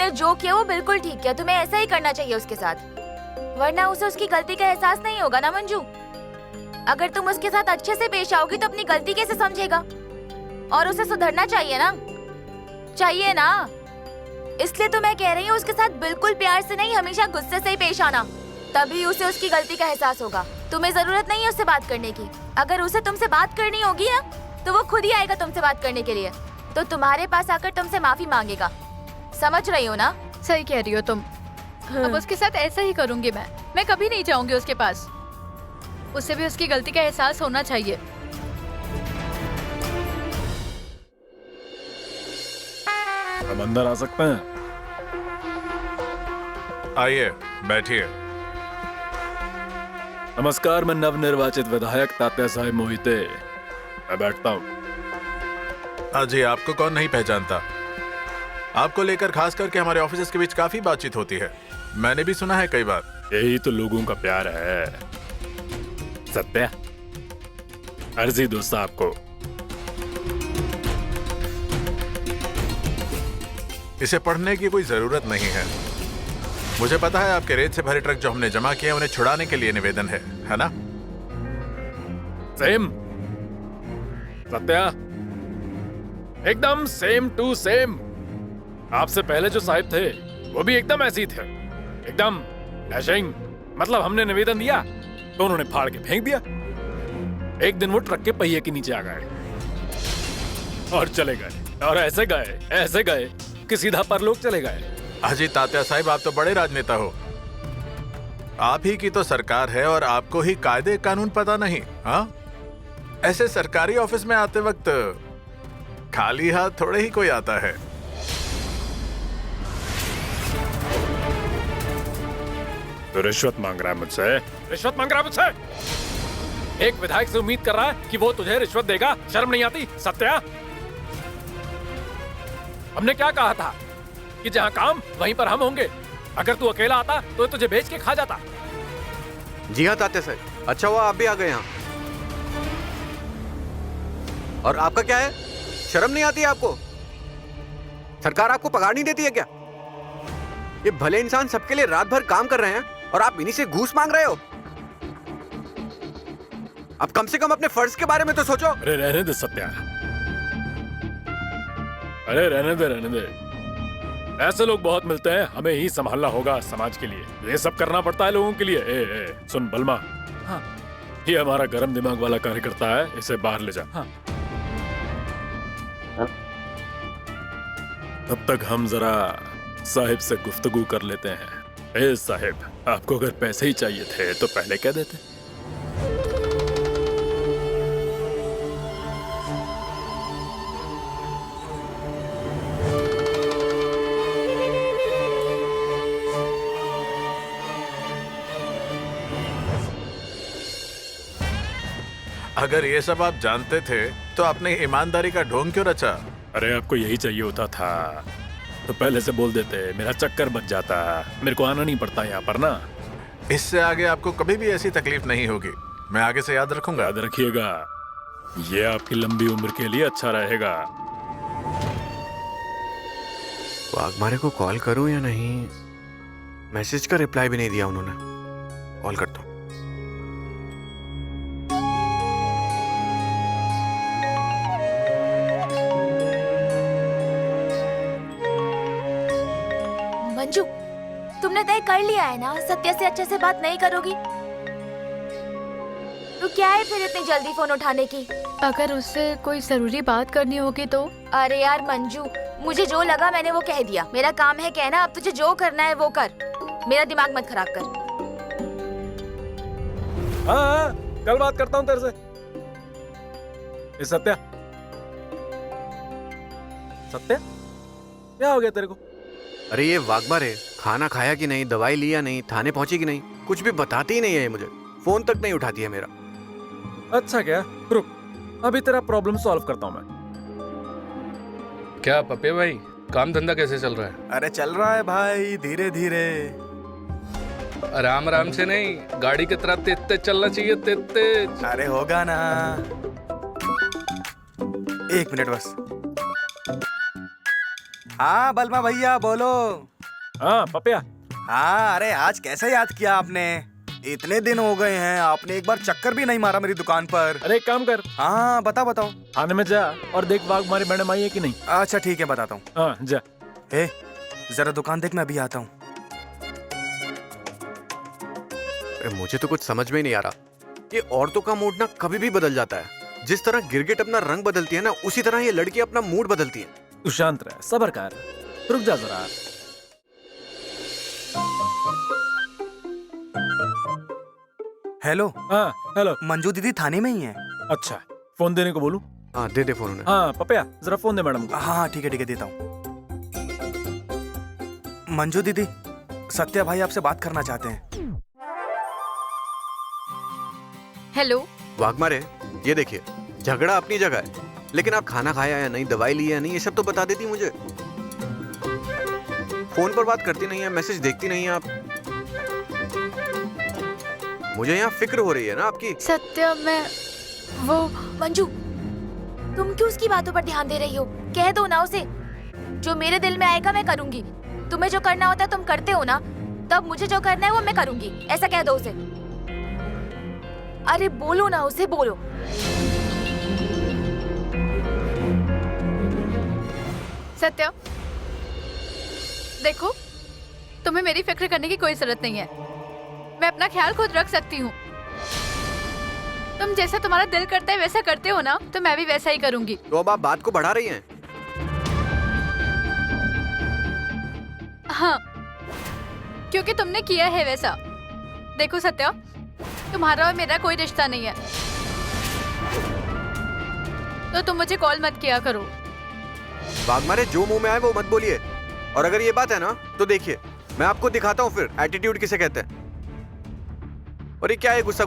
तुमने जो किया वो बिल्कुल ठीक किया। तुम्हें ऐसा ही करना चाहिए उसके साथ, वरना उसे उसकी गलती का एहसास नहीं होगा ना मंजू। अगर तुम उसके साथ अच्छे से पेश आओगी तो अपनी गलती कैसे समझेगा? और उसे सुधरना चाहिए ना, चाहिए ना। इसलिए तो मैं कह रही हूँ उसके साथ बिल्कुल प्यार से नहीं, हमेशा गुस्से से ही पेश आना, तभी उसे उसकी गलती का एहसास होगा। तुम्हें जरूरत नहीं है उससे बात करने की। अगर उसे तुमसे बात करनी होगी ना तो वो खुद ही आएगा तुमसे बात करने के लिए, तो तुम्हारे पास आकर तुमसे माफी मांगेगा। समझ रही हो ना? सही कह रही हो तुम। अब उसके साथ ऐसा ही करूंगी मैं कभी नहीं जाऊंगी उसके पास। उसे भी उसकी गलती का एहसास होना चाहिए। हम अंदर आ सकते हैं? आइए, बैठिए। नमस्कार, मैं नवनिर्वाचित विधायक तात्या साहेब मोहिते। मैं बैठता हूँ। जी, आपको कौन नहीं पहचानता। आपको लेकर खास करके हमारे ऑफिसर्स के बीच काफी बातचीत होती है, मैंने भी सुना है कई बार। यही तो लोगों का प्यार है। सत्या, अर्जी दो साहब को। इसे पढ़ने की कोई जरूरत नहीं है। मुझे पता है आपके रेत से भरे ट्रक जो हमने जमा किए उन्हें छुड़ाने के लिए निवेदन है ना? सेम सत्या, एकदम सेम टू सेम। आपसे पहले जो साहिब थे वो भी एकदम ऐसे ही थे, एकदम डैशिंग। मतलब हमने निवेदन दिया तो उन्होंने फाड़ के फेंक दिया। एक दिन वो ट्रक के पहिए के नीचे आ गए और चले गए, और ऐसे गए कि सीधा परलोक चले गए। अजी तात्या साहिब, आप तो बड़े राजनेता हो। आप ही की तो सरकार है और आपको ही कायदे कानून पता नहीं। हाँ, ऐसे सरकारी ऑफिस में आते वक्त खाली हाथ थोड़े ही कोई आता है। तो रिश्वत मांग रहा है मुझसे? रिश्वत मांग रहा है मुझसे? एक विधायक से उम्मीद कर रहा है कि वो तुझे रिश्वत देगा? शर्म नहीं आती सत्या? हमने क्या कहा था कि जहां काम वहीं पर हम होंगे। अगर तू अकेला आता तो तुझे भेज के खा जाता। जी हाँ तात्या साहब, अच्छा हुआ आप भी आ गए यहाँ। और आपका क्या है, शर्म नहीं आती है आपको? सरकार आपको पगार नहीं देती है क्या? ये भले इंसान सबके लिए रात भर काम कर रहे हैं और आप इन्हीं से घूस मांग रहे हो। अब कम से कम अपने फर्ज के बारे में तो सोचो। अरे रहने दे सत्या, अरे रहने दे। ऐसे लोग बहुत मिलते हैं, हमें ही संभालना होगा समाज के लिए। ये सब करना पड़ता है लोगों के लिए। सुन बलमा, हाँ, ये हमारा गर्म दिमाग वाला कार्यकर्ता है, इसे बाहर ले जा। हाँ। तब तक हम जरा साहिब से गुफ्तगू कर लेते हैं। साहिब, आपको अगर पैसे ही चाहिए थे तो पहले कह देते। अगर ये सब आप जानते थे तो आपने ईमानदारी का ढोंग क्यों रचा? अरे आपको यही चाहिए होता था तो पहले से बोल देते, मेरा चक्कर बच जाता। मेरे को आना नहीं पड़ता यहाँ पर ना। इससे आगे आपको कभी भी ऐसी तकलीफ नहीं होगी, मैं आगे से याद रखूंगा। याद रखिएगा, ये आपकी लंबी उम्र के लिए अच्छा रहेगा। वाघमारे को कॉल करूं या नहीं? मैसेज का रिप्लाई भी नहीं दिया उन्होंने। कॉल करता हूं। मंजू, तुमने तय कर लिया है ना सत्या से अच्छे से बात नहीं करोगी? तो क्या है फिर इतनी जल्दी फोन उठाने की? अगर उससे कोई जरूरी बात करनी होगी तो? अरे यार मंजू, मुझे जो लगा मैंने वो कह दिया। मेरा काम है कहना, अब तुझे जो करना है वो कर। मेरा दिमाग मत खराब कर। हाँ, कल बात करता हूँ तेरे से। सत्या, क्या हो गया तेरे को? अरे ये वाघमारे, खाना खाया कि नहीं, दवाई लिया नहीं, थाने पहुंची कि नहीं, कुछ भी बताती ही नहीं है। मुझे फोन तक नहीं उठाती है मेरा। अच्छा क्या, रुक, अभी तेरा प्रॉब्लम सॉल्व करता हूँ मैं। क्या पप्पे भाई, काम धंधा कैसे चल रहा है? अरे चल रहा है भाई, धीरे धीरे। आराम आराम से नहीं, गाड़ी की तरह तेज तेज चलना चाहिए, तेज तेज। अरे होगा ना, 1 मिनट बस। हाँ बलमा भैया बोलो। हाँ पपिया। हाँ, अरे आज कैसे याद किया आपने? इतने दिन हो गए हैं, आपने एक बार चक्कर भी नहीं मारा मेरी दुकान पर। अरे एक काम कर, हाँ बताओ। थाने में जा और देख बाग हमारी मैडम आई है कि नहीं। अच्छा ठीक है, बताता हूँ। हाँ जा। ए, जरा दुकान देख, मैं अभी आता हूँ। मुझे तो कुछ समझ में ही नहीं आ रहा। ये औरतों का मूड ना कभी भी बदल जाता है। जिस तरह गिरगिट अपना रंग बदलती है ना, उसी तरह ये लड़की अपना मूड बदलती है। तू शांत रह, सब्र कर, रुक जा जरा। हेलो, हाँ हेलो। मंजू दीदी थाने में ही है। अच्छा, फोन देने को बोलूं? हाँ दे फोन उन्हें। हाँ पपिया, जरा फोन दे मैडम को। हाँ ठीक है देता हूँ। मंजू दीदी, सत्या भाई आपसे बात करना चाहते हैं। हेलो। वाघमारे, ये देखिए, झगड़ा अपनी जगह है, लेकिन आप खाना खाया या नहीं, दवाई ली या नहीं, ये सब तो बता देती मुझे। फोन पर बात करती नहीं है, मैसेज देखती नहीं है आप। मुझे यहाँ फिक्र हो रही है ना आपकी। सत्या, मैं वो मंजू, तुम क्यों उसकी बातों पर ध्यान दे रही हो? कह दो ना उसे, जो मेरे दिल में आएगा मैं करूंगी। तुम्हें जो करना होता है तुम करते हो ना, तब मुझे जो करना है वो मैं करूंगी, ऐसा कह दो उसे। अरे बोलो ना उसे, बोलो। सत्या, देखो, तुम्हें मेरी फिक्र करने की कोई जरूरत नहीं है। मैं अपना ख्याल खुद रख सकती हूँ। तुम जैसा तुम्हारा दिल करता है वैसा करते हो ना, तो मैं भी वैसा ही करूंगी। तो अब आप बात को बढ़ा रही हैं। हाँ, क्योंकि तुमने किया है वैसा। देखो सत्या, तुम्हारा और मेरा कोई रिश्ता नहीं है, तो तुम मुझे कॉल मत किया करो। वाघमारे, जो मुंह में आए वो मत बोलिए। और अगर ये बात है ना, तो देखिए, मैं आपको दिखाता हूँ फिर एटीट्यूड किसे कहते हैं। और ये क्या है, गुस्सा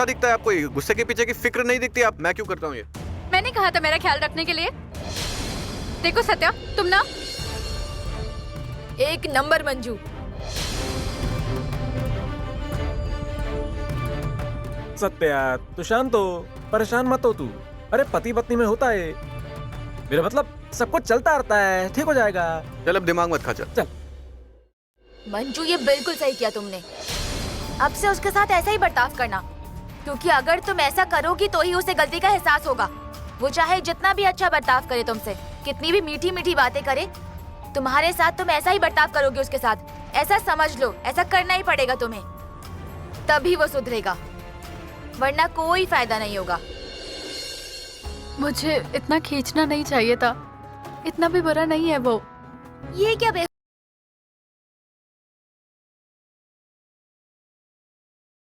दिखता है आपको? ये गुस्से के पीछे की फिक्र नहीं दिखती आप? मैं क्यों करता हूँ ये? मैंने कहा था मेरा ख्याल रखने के लिए। देखो सत्या, तुम ना एक नंबर मंजू। सत्या, तू शांत हो, परेशान मत हो तू। अरे पति पत्नी में होता है, मेरा मतलब सब कुछ चलता रहता है, ठीक हो जाएगा। चल अब दिमाग मत खा, चल। मंजू, ये बिल्कुल सही किया तुमने। अब से उसके साथ ऐसा ही बर्ताव करना, क्योंकि अगर तुम ऐसा करोगी तो ही उसे गलती का एहसास होगा। वो चाहे जितना भी अच्छा बर्ताव करे तुमसे, कितनी भी मीठी मीठी बातें करे, तुम्हारे साथ तुम ऐसा ही बर्ताव करोगे उसके साथ। ऐसा समझ लो, ऐसा करना ही पड़ेगा तुम्हें, तभी वो सुधरेगा, वरना कोई फायदा नहीं होगा। मुझे इतना खींचना नहीं चाहिए था। इतना भी बुरा नहीं है वो। ये क्या